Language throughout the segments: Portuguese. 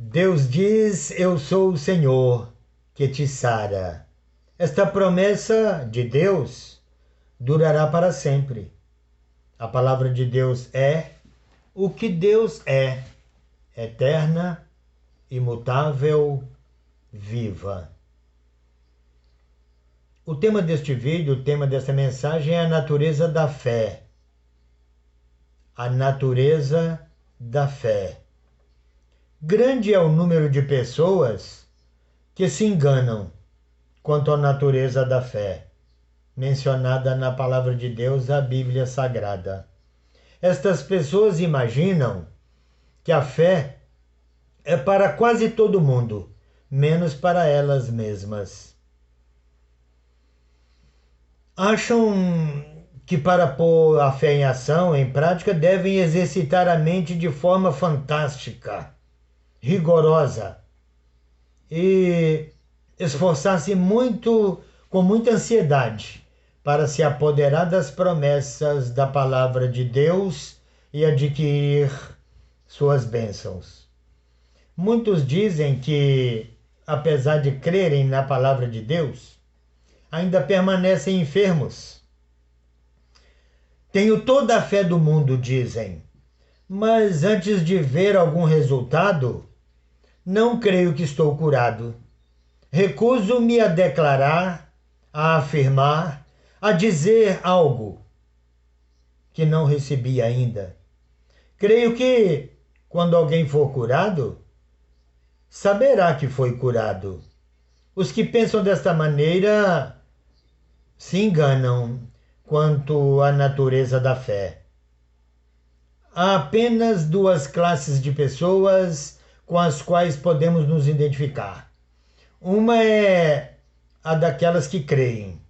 Deus diz: Eu sou o Senhor que te sara. Esta promessa de Deus durará para sempre. A palavra de Deus é o que Deus é: eterna, imutável, viva. O tema deste vídeo, o tema desta mensagem é a natureza da fé. A natureza da fé. Grande é o número de pessoas que se enganam quanto à natureza da fé, mencionada na palavra de Deus, a Bíblia Sagrada. Estas pessoas imaginam que a fé é para quase todo mundo, menos para elas mesmas. Acham que para pôr a fé em ação, em prática, devem exercitar a mente de forma fantástica, rigorosa e esforçar-se muito, com muita ansiedade, para se apoderar das promessas da palavra de Deus e adquirir suas bênçãos. Muitos dizem que, apesar de crerem na palavra de Deus, ainda permanecem enfermos. Tenho toda a fé do mundo, dizem, mas antes de ver algum resultado, não creio que estou curado. Recuso-me a declarar, a afirmar, a dizer algo que não recebi ainda. Creio que, quando alguém for curado, saberá que foi curado. Os que pensam desta maneira se enganam quanto à natureza da fé. Há apenas duas classes de pessoas com as quais podemos nos identificar. Uma é a daquelas que creem,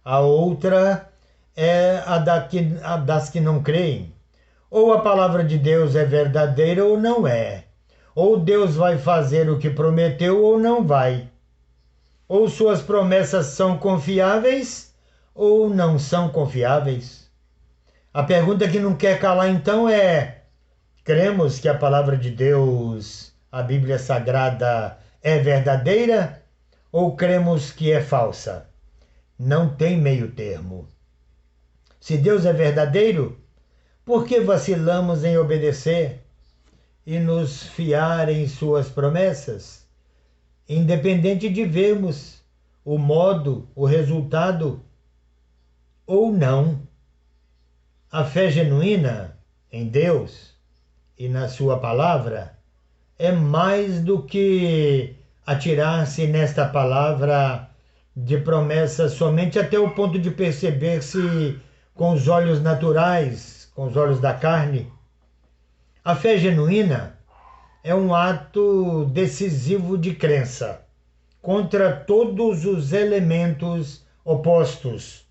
a outra é a das que não creem. Ou a palavra de Deus é verdadeira ou não é. Ou Deus vai fazer o que prometeu ou não vai. Ou suas promessas são confiáveis ou não são confiáveis. A pergunta que não quer calar então é: cremos que a palavra de Deus, a Bíblia Sagrada, é verdadeira ou cremos que é falsa? Não tem meio termo. Se Deus é verdadeiro, por que vacilamos em obedecer e nos fiar em suas promessas, independente de vermos o modo, o resultado ou não? A fé genuína em Deus e na sua palavra é mais do que atirar-se nesta palavra de promessas somente até o ponto de perceber-se com os olhos naturais, com os olhos da carne. A fé genuína é um ato decisivo de crença contra todos os elementos opostos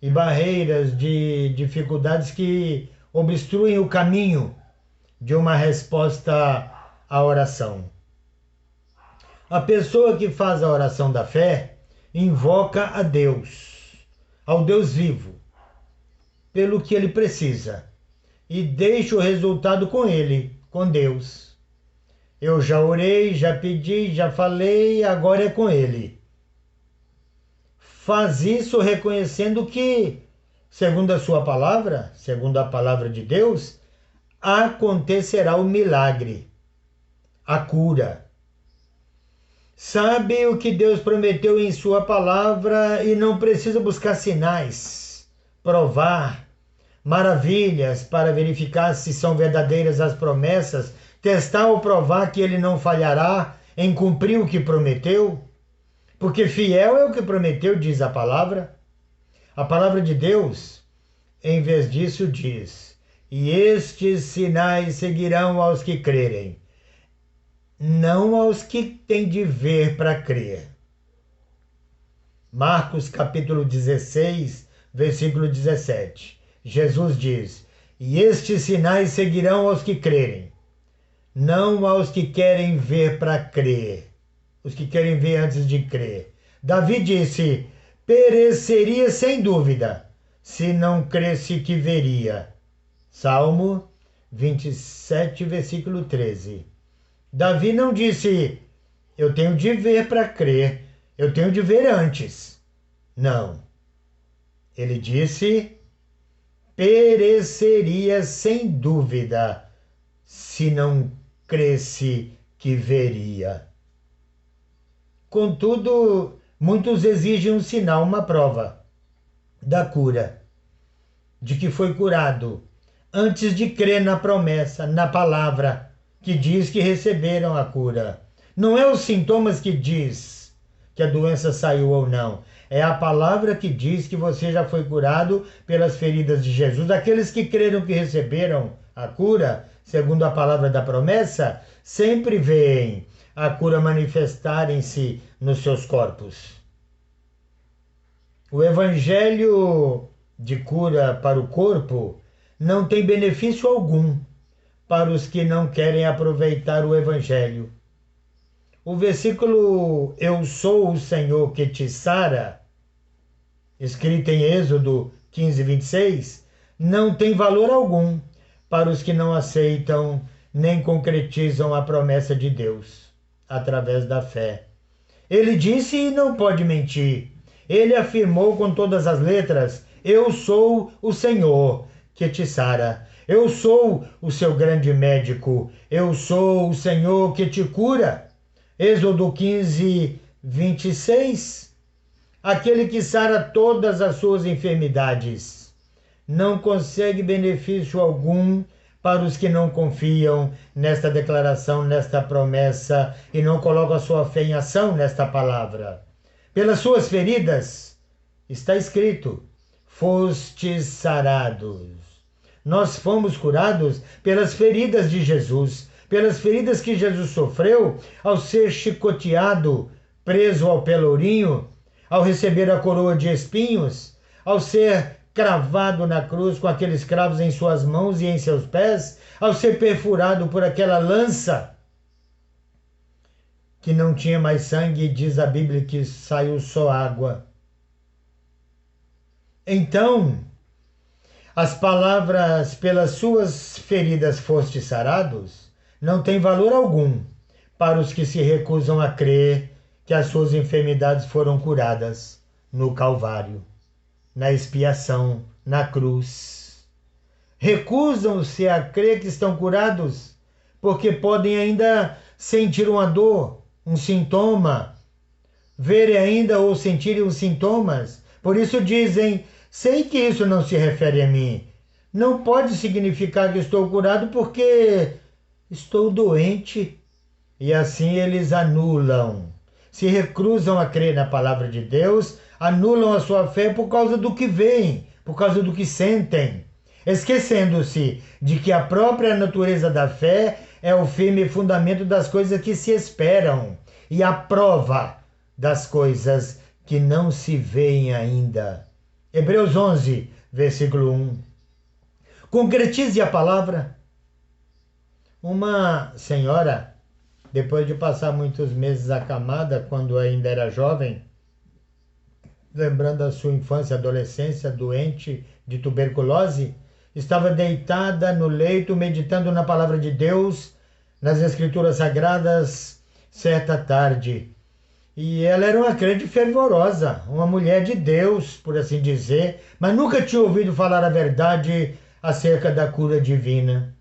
e barreiras de dificuldades que obstruem o caminho de uma resposta à oração. A pessoa que faz a oração da fé invoca a Deus, ao Deus vivo, pelo que ele precisa, e deixa o resultado com ele, com Deus. Eu já orei, já pedi, já falei, agora é com ele. Faz isso reconhecendo que, segundo a sua palavra, segundo a palavra de Deus, acontecerá o milagre, a cura. Sabe o que Deus prometeu em sua palavra e não precisa buscar sinais, provar, maravilhas para verificar se são verdadeiras as promessas, testar ou provar que ele não falhará em cumprir o que prometeu, porque fiel é o que prometeu, diz a palavra. A palavra de Deus, em vez disso, diz: e estes sinais seguirão aos que crerem, não aos que têm de ver para crer. Marcos capítulo 16, versículo 17. Jesus diz: e estes sinais seguirão aos que crerem, não aos que querem ver para crer, os que querem ver antes de crer. Davi disse: pereceria sem dúvida, se não cresse que veria. Salmo 27, versículo 13. Davi não disse, eu tenho de ver para crer, eu tenho de ver antes. Não. Ele disse, pereceria sem dúvida se não cresce que veria. Contudo, muitos exigem um sinal, uma prova da cura, de que foi curado, antes de crer na promessa, na palavra que diz que receberam a cura. Não é os sintomas que diz que a doença saiu ou não. É a palavra que diz que você já foi curado pelas feridas de Jesus. Aqueles que creram que receberam a cura, segundo a palavra da promessa, sempre veem a cura manifestarem-se nos seus corpos. O evangelho de cura para o corpo não tem benefício algum para os que não querem aproveitar o evangelho. O versículo Eu sou o Senhor que te sara, escrito em Êxodo 15, 26, não tem valor algum para os que não aceitam nem concretizam a promessa de Deus através da fé. Ele disse e não pode mentir. Ele afirmou com todas as letras, eu sou o Senhor que te sara. Eu sou o seu grande médico. Eu sou o Senhor que te cura. Êxodo 15, 26. Aquele que sara todas as suas enfermidades. Não consegue benefício algum para os que não confiam nesta declaração, nesta promessa e não colocam a sua fé em ação nesta palavra. Pelas suas feridas, está escrito, fostes sarados. Nós fomos curados pelas feridas de Jesus, pelas feridas que Jesus sofreu ao ser chicoteado, preso ao pelourinho, ao receber a coroa de espinhos, ao ser cravado na cruz com aqueles cravos em suas mãos e em seus pés, ao ser perfurado por aquela lança que não tinha mais sangue, diz a Bíblia que saiu só água. Então, as palavras pelas suas feridas foste sarados não tem valor algum para os que se recusam a crer que as suas enfermidades foram curadas no Calvário, na expiação, na cruz. Recusam-se a crer que estão curados porque podem ainda sentir uma dor, um sintoma, verem ainda ou sentirem os sintomas. Por isso dizem, sei que isso não se refere a mim. Não pode significar que estou curado porque estou doente. E assim eles anulam, se recusam a crer na palavra de Deus, anulam a sua fé por causa do que veem, por causa do que sentem, esquecendo-se de que a própria natureza da fé é o firme fundamento das coisas que se esperam e a prova das coisas que não se veem ainda. Hebreus 11, versículo 1. Concretize a palavra. Uma senhora, depois de passar muitos meses acamada, quando ainda era jovem, lembrando a sua infância e adolescência, doente de tuberculose, estava deitada no leito, meditando na palavra de Deus, nas Escrituras Sagradas, certa tarde. E ela era uma crente fervorosa, uma mulher de Deus, por assim dizer, mas nunca tinha ouvido falar a verdade acerca da cura divina.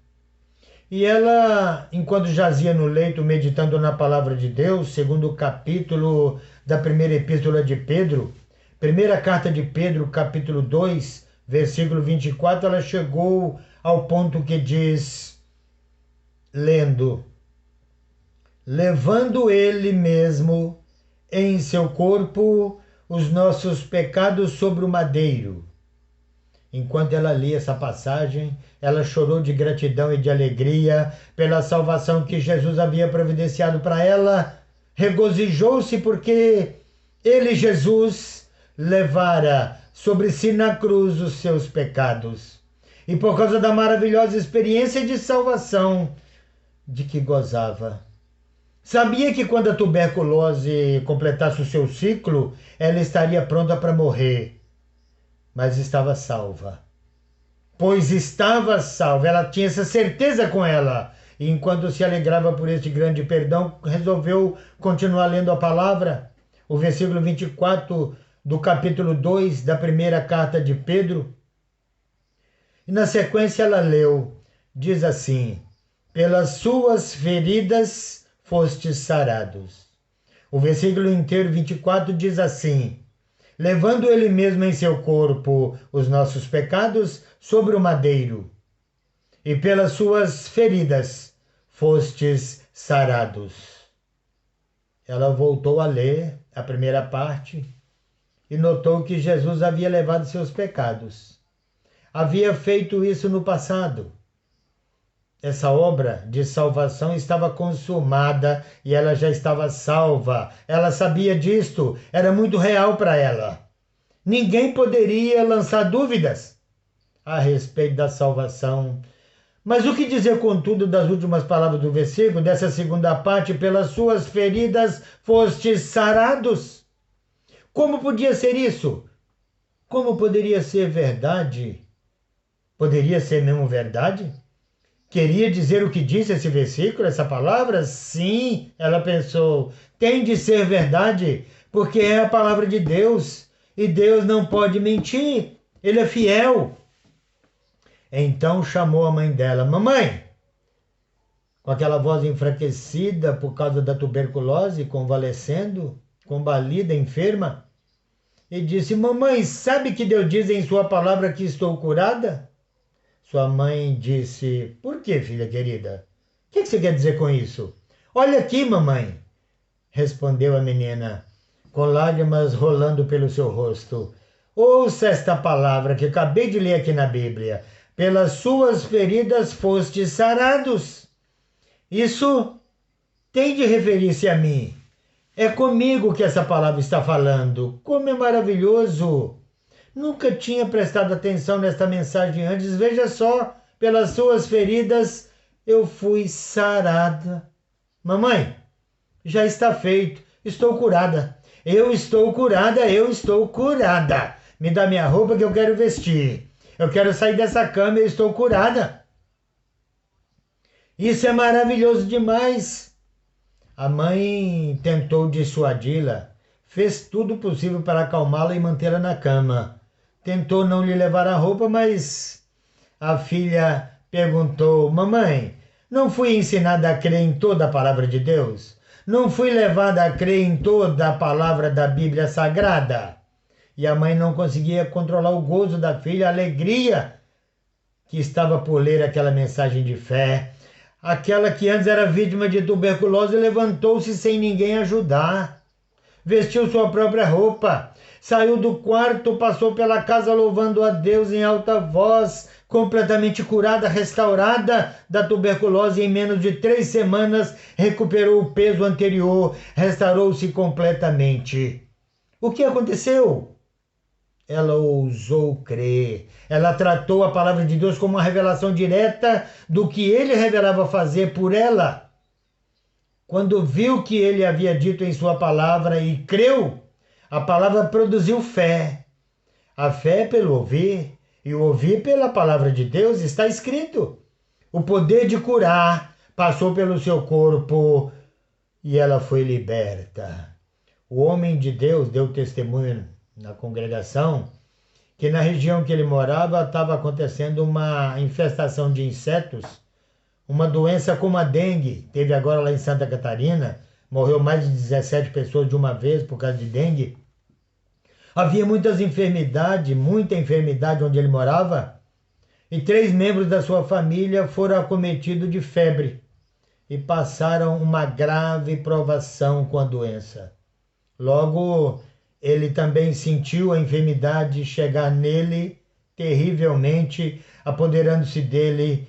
E ela, enquanto jazia no leito, meditando na palavra de Deus, segundo o capítulo da primeira epístola de Pedro, primeira carta de Pedro, capítulo 2, versículo 24, ela chegou ao ponto que diz, lendo, levando ele mesmo em seu corpo os nossos pecados sobre o madeiro. Enquanto ela lia essa passagem, ela chorou de gratidão e de alegria pela salvação que Jesus havia providenciado para ela, regozijou-se porque ele, Jesus, levara sobre si na cruz os seus pecados. E por causa da maravilhosa experiência de salvação de que gozava. Sabia que quando a tuberculose completasse o seu ciclo, ela estaria pronta para morrer. Mas estava salva. Pois estava salva, ela tinha essa certeza com ela. e enquanto se alegrava por este grande perdão, resolveu continuar lendo a palavra. O versículo 24 do capítulo 2 da primeira carta de Pedro. E na sequência ela leu, diz assim: pelas suas feridas fostes sarados. O versículo inteiro 24 diz assim: levando ele mesmo em seu corpo os nossos pecados sobre o madeiro, e pelas suas feridas fostes sarados. Ela voltou a ler a primeira parte e notou que Jesus havia levado seus pecados. Havia feito isso no passado. Essa obra de salvação estava consumada e ela já estava salva. Ela sabia disto, era muito real para ela. Ninguém poderia lançar dúvidas a respeito da salvação. Mas o que dizer, contudo, das últimas palavras do versículo, dessa segunda parte? Pelas suas feridas fostes sarados. Como podia ser isso? Como poderia ser verdade? Poderia ser mesmo verdade? Queria dizer o que disse esse versículo, essa palavra? Sim, ela pensou, tem de ser verdade, porque é a palavra de Deus, e Deus não pode mentir, Ele é fiel. Então chamou a mãe dela: mamãe, com aquela voz enfraquecida por causa da tuberculose, convalescendo, combalida, enferma, e disse: mamãe, sabe que Deus diz em sua palavra que estou curada? Sua mãe disse: por que, filha querida? O que você quer dizer com isso? Olha aqui, mamãe, respondeu a menina, com lágrimas rolando pelo seu rosto. Ouça esta palavra que acabei de ler aqui na Bíblia. Pelas suas feridas fostes sarados. Isso tem de referir-se a mim. É comigo que essa palavra está falando. Como é maravilhoso! Nunca tinha prestado atenção nesta mensagem antes. Veja só, pelas suas feridas eu fui sarada. Mamãe, já está feito. Estou curada. Eu estou curada, eu estou curada. Me dá minha roupa que eu quero vestir. Eu quero sair dessa cama, eu estou curada. Isso é maravilhoso demais. A mãe tentou dissuadi-la, fez tudo possível para acalmá-la e mantê-la na cama. Tentou não lhe levar a roupa, mas a filha perguntou: mamãe, não fui ensinada a crer em toda a palavra de Deus? Não fui levada a crer em toda a palavra da Bíblia Sagrada? E a mãe não conseguia controlar o gozo da filha, a alegria que estava por ler aquela mensagem de fé. Aquela que antes era vítima de tuberculose levantou-se sem ninguém ajudar. Vestiu sua própria roupa, saiu do quarto, passou pela casa louvando a Deus em alta voz, completamente curada, restaurada da tuberculose. Em menos de 3 semanas recuperou o peso anterior, restaurou-se completamente. O que aconteceu? Ela ousou crer. Ela tratou a palavra de Deus como uma revelação direta do que ele revelava fazer por ela. Quando viu que ele havia dito em sua palavra e creu, a palavra produziu fé. A fé é pelo ouvir, e o ouvir pela palavra de Deus. Está escrito. O poder de curar passou pelo seu corpo e ela foi liberta. O homem de Deus deu testemunho na congregação que na região que ele morava estava acontecendo uma infestação de insetos, uma doença como a dengue. Teve agora lá em Santa Catarina, morreu mais de 17 pessoas de uma vez por causa de dengue. Havia muita enfermidade onde ele morava, e 3 membros da sua família foram acometidos de febre e passaram uma grave provação com a doença. Logo, ele também sentiu a enfermidade chegar nele terrivelmente, apoderando-se dele.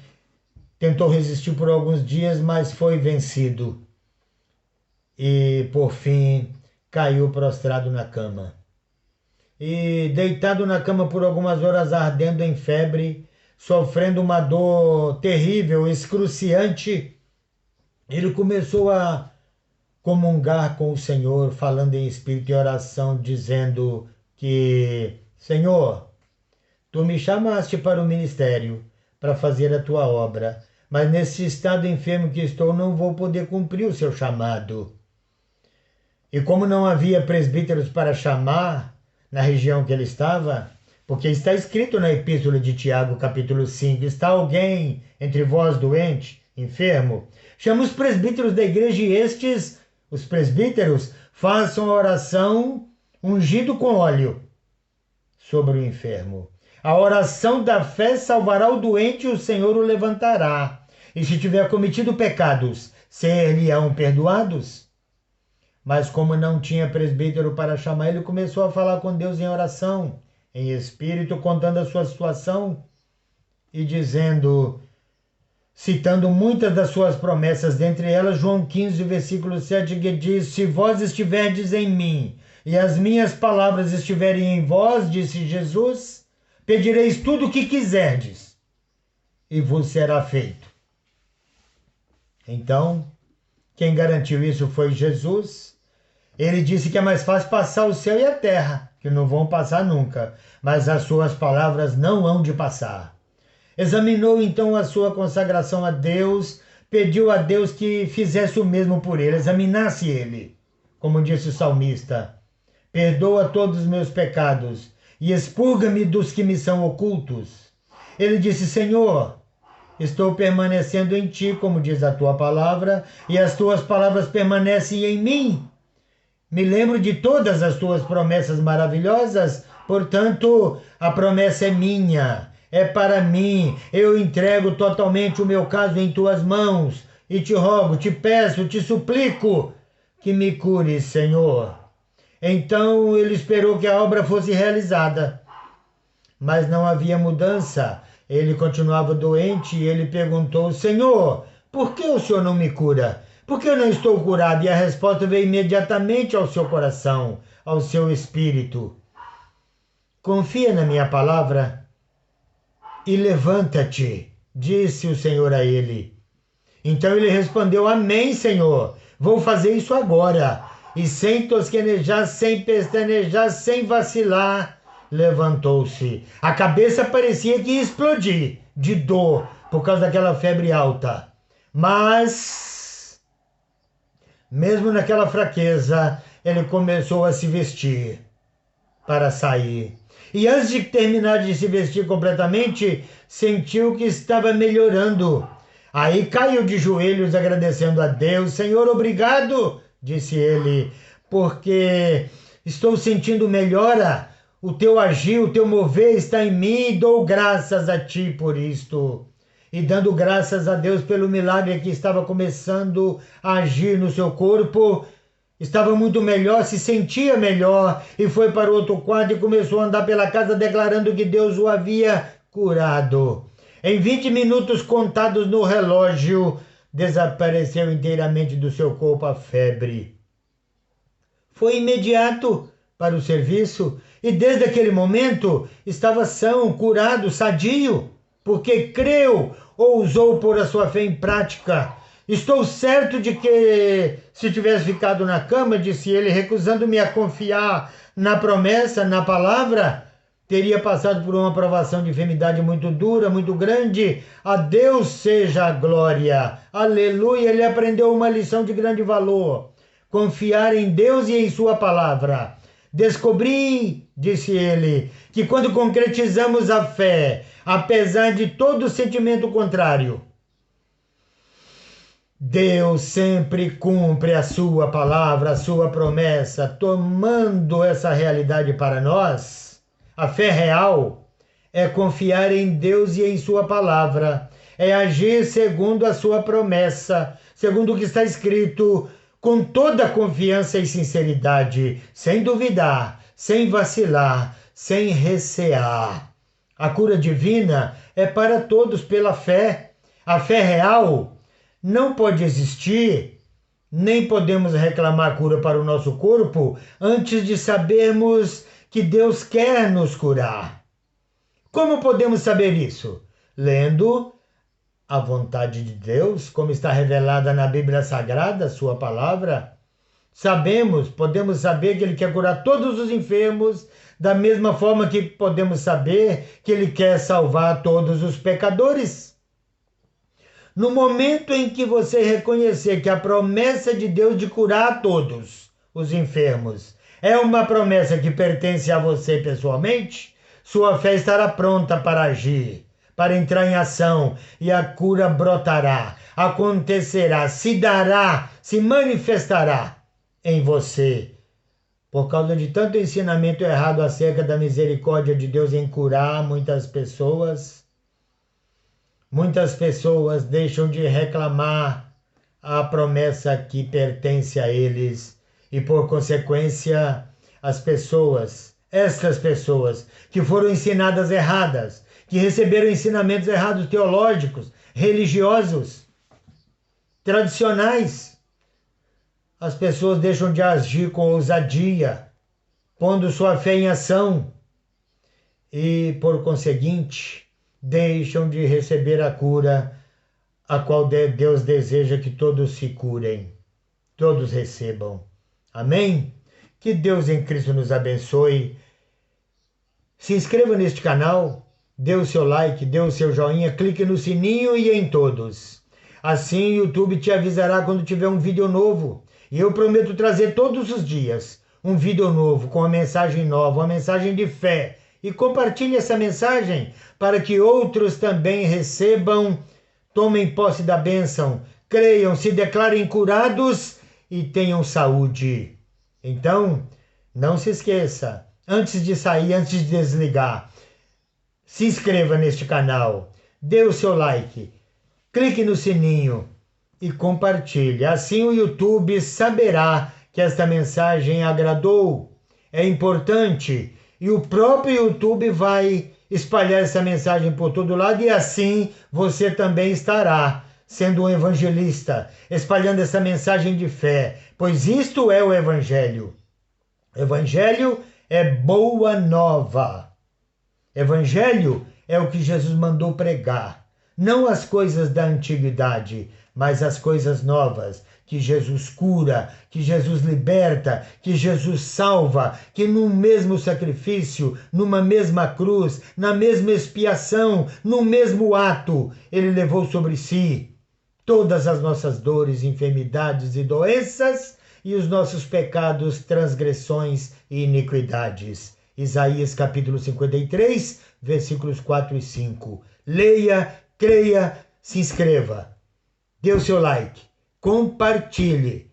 Tentou resistir por alguns dias, mas foi vencido. E, por fim, caiu prostrado na cama. E, deitado na cama por algumas horas, ardendo em febre, sofrendo uma dor terrível, excruciante, ele começou a comungar com o Senhor, falando em espírito e oração, dizendo que: Senhor, Tu me chamaste para o ministério, para fazer a Tua obra, mas nesse estado enfermo que estou, não vou poder cumprir o seu chamado. E como não havia presbíteros para chamar na região que ele estava, porque está escrito na Epístola de Tiago, capítulo 5, está alguém entre vós doente, enfermo? Chama os presbíteros da igreja e estes, os presbíteros, façam a oração ungido com óleo sobre o enfermo. A oração da fé salvará o doente e o Senhor o levantará. E se tiver cometido pecados, ser-lhe-ão perdoados? Mas como não tinha presbítero para chamar, ele começou a falar com Deus em oração, em espírito, contando a sua situação e dizendo, citando muitas das suas promessas, dentre elas João 15, versículo 7, que diz, se vós estiverdes em mim e as minhas palavras estiverem em vós, disse Jesus, pedireis tudo o que quiserdes e vos será feito. Então, quem garantiu isso foi Jesus. Ele disse que é mais fácil passar o céu e a terra, que não vão passar nunca, mas as suas palavras não hão de passar. Examinou então a sua consagração a Deus, pediu a Deus que fizesse o mesmo por ele, examinasse ele. Como disse o salmista, perdoa todos os meus pecados e expurga-me dos que me são ocultos. Ele disse, Senhor, estou permanecendo em ti, como diz a tua palavra, e as tuas palavras permanecem em mim. Me lembro de todas as tuas promessas maravilhosas, portanto, a promessa é minha, é para mim. Eu entrego totalmente o meu caso em tuas mãos e te rogo, te peço, te suplico que me cures, Senhor. Então ele esperou que a obra fosse realizada, mas não havia mudança. Ele continuava doente e ele perguntou, Senhor, por que o Senhor não me cura? Por que eu não estou curado? E a resposta veio imediatamente ao seu coração, ao seu espírito. Confia na minha palavra e levanta-te, disse o Senhor a ele. Então ele respondeu, amém, Senhor, vou fazer isso agora. E sem tosquenejar, sem pestanejar, sem vacilar, levantou-se. A cabeça parecia que ia explodir de dor por causa daquela febre alta. Mas mesmo naquela fraqueza, ele começou a se vestir para sair. E antes de terminar de se vestir completamente, sentiu que estava melhorando. Aí caiu de joelhos agradecendo a Deus. Senhor, obrigado, disse ele, porque estou sentindo melhora. O teu agir, o teu mover está em mim e dou graças a ti por isto. E dando graças a Deus pelo milagre que estava começando a agir no seu corpo, estava muito melhor, se sentia melhor e foi para o outro quarto e começou a andar pela casa declarando que Deus o havia curado. Em 20 minutos contados no relógio, desapareceu inteiramente do seu corpo a febre. Foi imediato para o serviço e desde aquele momento estava são, curado, sadio, porque creu, ousou pôr a sua fé em prática. Estou certo de que, se tivesse ficado na cama, disse ele, recusando-me a confiar na promessa, na palavra, teria passado por uma provação de enfermidade muito dura, muito grande. A Deus seja a glória. Aleluia! Ele aprendeu uma lição de grande valor. Confiar em Deus e em sua palavra. Descobri, disse ele, que quando concretizamos a fé, apesar de todo sentimento contrário, Deus sempre cumpre a sua palavra, a sua promessa, tomando essa realidade para nós. A fé real é confiar em Deus e em sua palavra, é agir segundo a sua promessa, segundo o que está escrito, com toda confiança e sinceridade, sem duvidar, sem vacilar, sem recear. A cura divina é para todos pela fé. A fé real não pode existir, nem podemos reclamar cura para o nosso corpo antes de sabermos que Deus quer nos curar. Como podemos saber isso? Lendo a vontade de Deus, como está revelada na Bíblia Sagrada, sua palavra. Podemos saber que Ele quer curar todos os enfermos, da mesma forma que podemos saber que Ele quer salvar todos os pecadores. No momento em que você reconhecer que a promessa de Deus de curar a todos os enfermos é uma promessa que pertence a você pessoalmente, sua fé estará pronta para agir, para entrar em ação, e a cura brotará, acontecerá, se dará, se manifestará em você. Por causa de tanto ensinamento errado acerca da misericórdia de Deus em curar muitas pessoas deixam de reclamar a promessa que pertence a eles e, por consequência, estas pessoas que foram ensinadas erradas, que receberam ensinamentos errados teológicos, religiosos, tradicionais, as pessoas deixam de agir com ousadia, pondo sua fé em ação e, por conseguinte, deixam de receber a cura a qual Deus deseja que todos se curem, todos recebam. Amém? Que Deus em Cristo nos abençoe. Se inscreva neste canal, dê o seu like, dê o seu joinha, clique no sininho e em todos. Assim o YouTube te avisará quando tiver um vídeo novo. E eu prometo trazer todos os dias um vídeo novo, com uma mensagem nova, uma mensagem de fé. E compartilhe essa mensagem para que outros também recebam, tomem posse da bênção, creiam, se declarem curados e tenham saúde. Então, não se esqueça, antes de sair, antes de desligar, se inscreva neste canal, dê o seu like, clique no sininho e compartilhe. Assim o YouTube saberá que esta mensagem agradou, é importante, e o próprio YouTube vai espalhar essa mensagem por todo lado, e assim você também estará sendo um evangelista, espalhando essa mensagem de fé, pois isto é o Evangelho. Evangelho é boa nova. Evangelho é o que Jesus mandou pregar, não as coisas da antiguidade, mas as coisas novas, que Jesus cura, que Jesus liberta, que Jesus salva, que num mesmo sacrifício, numa mesma cruz, na mesma expiação, no mesmo ato, ele levou sobre si todas as nossas dores, enfermidades e doenças e os nossos pecados, transgressões e iniquidades. Isaías capítulo 53, versículos 4 e 5. Leia, creia, se inscreva. Dê o seu like, compartilhe.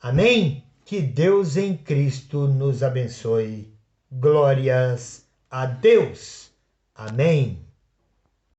Amém? Que Deus em Cristo nos abençoe. Glórias a Deus. Amém.